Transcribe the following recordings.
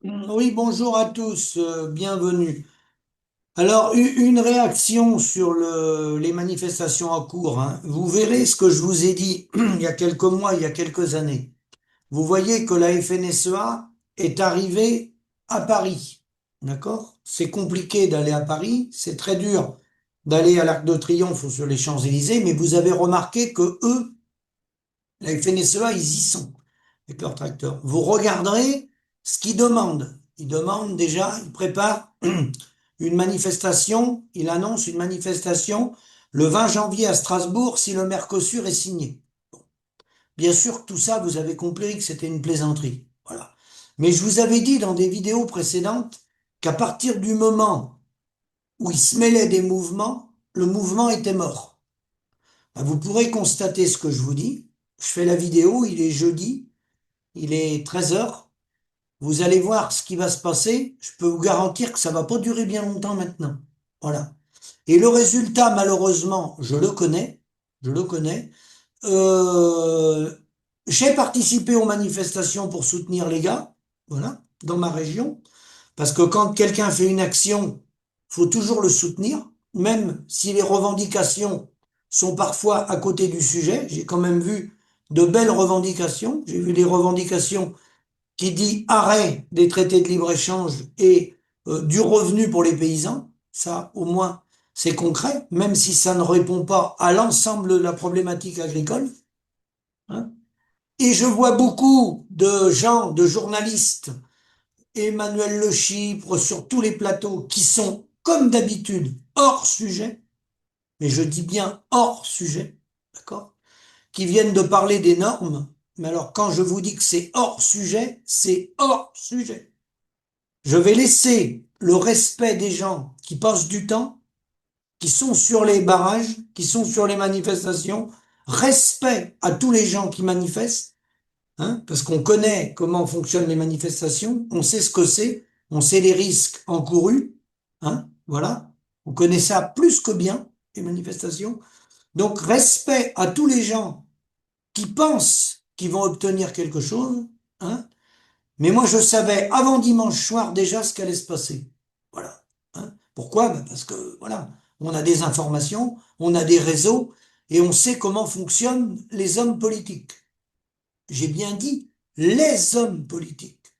Oui, bonjour à tous, bienvenue. Alors, une réaction sur les manifestations en cours, hein. Vous verrez ce que je vous ai dit il y a quelques mois, il y a quelques années. Vous voyez que la FNSEA est arrivée à Paris, d'accord? C'est compliqué d'aller à Paris, c'est très dur d'aller à l'Arc de Triomphe ou sur les Champs-Élysées, mais vous avez remarqué que eux, la FNSEA, ils y sont avec leurs tracteurs. Vous regarderez ce qu'ils demandent. Ils demandent déjà, ils préparent une manifestation, ils annoncent une manifestation le 20 janvier à Strasbourg si le Mercosur est signé. Bien sûr que tout ça, vous avez compris que c'était une plaisanterie. Voilà. Mais je vous avais dit dans des vidéos précédentes qu'à partir du moment où ils se mêlaient des mouvements, le mouvement était mort. Ben, vous pourrez constater ce que je vous dis. Je fais la vidéo, il est jeudi, il est 13 heures. Vous allez voir ce qui va se passer. Je peux vous garantir que ça va pas durer bien longtemps maintenant. Voilà. Et le résultat, malheureusement, je le connais. Je le connais. Euh, j'ai participé aux manifestations pour soutenir les gars. Voilà. Dans ma région. Parce que quand quelqu'un fait une action, faut toujours le soutenir, même si les revendications sont parfois à côté du sujet. J'ai quand même vu de belles revendications. J'ai vu des revendications qui dit arrêt des traités de libre-échange et du revenu pour les paysans. Ça, au moins, c'est concret, même si ça ne répond pas à l'ensemble de la problématique agricole, hein. Et je vois beaucoup de gens, de journalistes, Emmanuel Le Chypre, sur tous les plateaux, qui sont, comme d'habitude, hors sujet, mais je dis bien hors sujet, d'accord, qui viennent de parler des normes. Mais alors, quand je vous dis que c'est hors sujet, c'est hors sujet. Je vais laisser le respect des gens qui passent du temps, qui sont sur les barrages, qui sont sur les manifestations, respect à tous les gens qui manifestent, hein, parce qu'on connaît comment fonctionnent les manifestations, on sait ce que c'est, on sait les risques encourus, hein, voilà, on connaît ça plus que bien, les manifestations. Donc, respect à tous les gens qui pensent qu'ils vont obtenir quelque chose, hein. Mais moi, je savais avant dimanche soir déjà ce qu'allait se passer. Voilà, hein. Pourquoi? Ben parce que, voilà, on a des informations, on a des réseaux, et on sait comment fonctionnent les hommes politiques. J'ai bien dit les hommes politiques,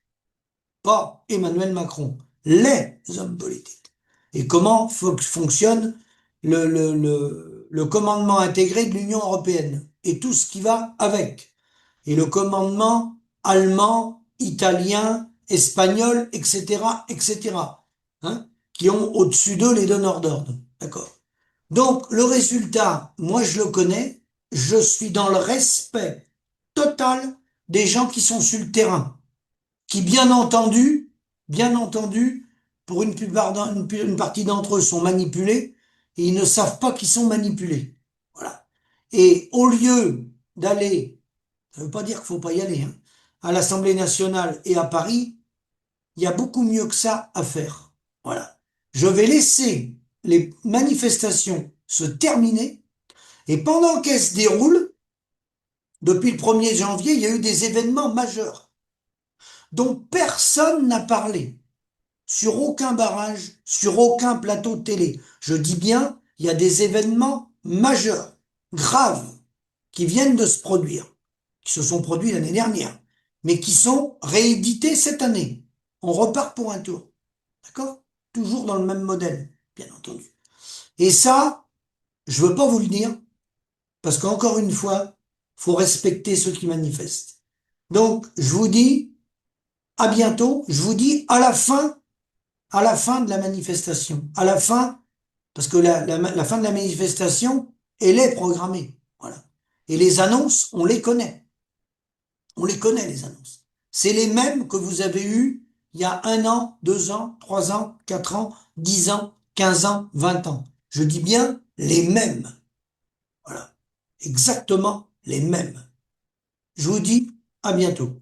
pas Emmanuel Macron, les hommes politiques. Et comment fonctionne le commandement intégré de l'Union européenne et tout ce qui va avec. Et le commandement allemand, italien, espagnol, etc., etc., hein, qui ont au-dessus d'eux les donneurs d'ordre. D'accord. Donc, le résultat, moi je le connais, je suis dans le respect total des gens qui sont sur le terrain, qui bien entendu, pour une plupart, une partie d'entre eux sont manipulés et ils ne savent pas qu'ils sont manipulés. Voilà. Et au lieu d'aller, ça ne veut pas dire qu'il faut pas y aller, hein, à l'Assemblée nationale et à Paris, il y a beaucoup mieux que ça à faire. Voilà. Je vais laisser les manifestations se terminer et pendant qu'elles se déroulent, depuis le 1er janvier, il y a eu des événements majeurs dont personne n'a parlé sur aucun barrage, sur aucun plateau de télé. Je dis bien, il y a des événements majeurs, graves, qui viennent de se produire, qui se sont produits l'année dernière, mais qui sont réédités cette année. On repart pour un tour. D'accord? Toujours dans le même modèle, bien entendu. Et ça, je veux pas vous le dire, parce qu'encore une fois, faut respecter ceux qui manifestent. Donc, je vous dis à bientôt. Je vous dis à la fin de la manifestation, à la fin, parce que la fin de la manifestation, elle est programmée. Voilà. Et les annonces, on les connaît. On les connaît, les annonces. C'est les mêmes que vous avez eues il y a 1 an, 2 ans, 3 ans, 4 ans, 10 ans, 15 ans, 20 ans. Je dis bien les mêmes. Voilà. Exactement les mêmes. Je vous dis à bientôt.